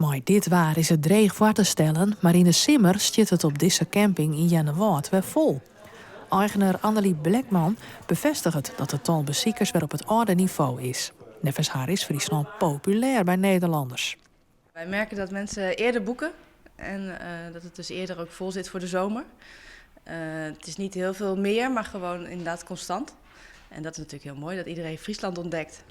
Maar dit waar is het dreig voor te stellen, maar in de simmer stiet het op deze camping in Jennewaard weer vol. Eigenaar Annelie Blackman bevestigt dat het tal bezoekers weer op het oude niveau is. Nevens haar is Friesland populair bij Nederlanders. Wij merken dat mensen eerder boeken en dat het dus eerder ook vol zit voor de zomer. Het is niet heel veel meer, maar gewoon inderdaad constant. En dat is natuurlijk heel mooi, dat iedereen Friesland ontdekt.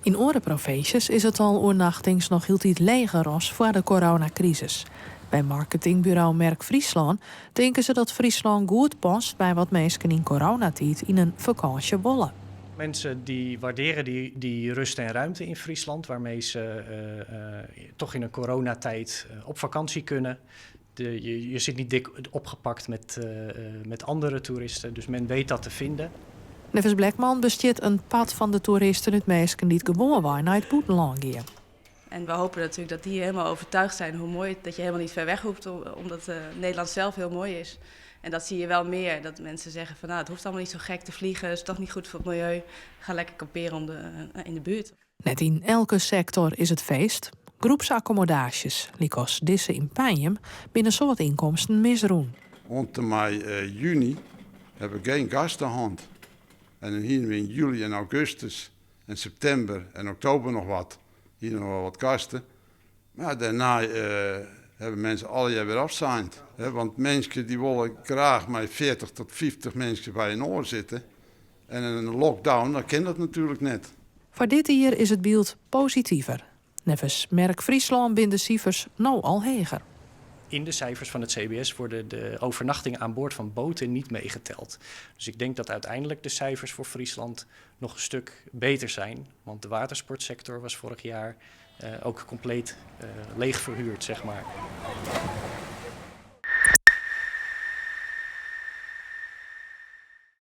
In orenprovincies is het al oornachtings nog heel iets leger als voor de coronacrisis. Bij marketingbureau Merk Friesland denken ze dat Friesland goed past bij wat mensen in coronatijd in een vakantie willen. Mensen die waarderen die rust en ruimte in Friesland, waarmee ze toch in een coronatijd op vakantie kunnen. Je zit niet dik opgepakt met andere toeristen, dus men weet dat te vinden. Nevens Blackman bestiert een pad van de toeristen het mensen die gewoon waren naar het buitenland gaan. En we hopen natuurlijk dat die helemaal overtuigd zijn hoe mooi dat je helemaal niet ver weg hoeft, omdat Nederland zelf heel mooi is. En dat zie je wel meer, dat mensen zeggen van het hoeft allemaal niet zo gek te vliegen, het is toch niet goed voor het milieu. Ga lekker kamperen in de buurt. Net in elke sector is het feest. Groepsaccommodaties, likos disse in Pijnjem, binnen soort inkomsten misroen. Rond de mei, juni hebben we geen gastenhand. En hier in juli en augustus en september en oktober nog wat. Hier nog wel wat gasten. Maar daarna hebben mensen alle jaar weer afzeind. Want mensen die willen graag met 40 tot 50 mensen bij een oor zitten. En in een lockdown, dan kan dat natuurlijk net. Voor dit jaar is het beeld positiever. Nevens Merk Friesland binden cijfers nou al heger. In de cijfers van het CBS worden de overnachtingen aan boord van boten niet meegeteld. Dus ik denk dat uiteindelijk de cijfers voor Friesland nog een stuk beter zijn. Want de watersportsector was vorig jaar ook compleet leeg verhuurd, zeg maar.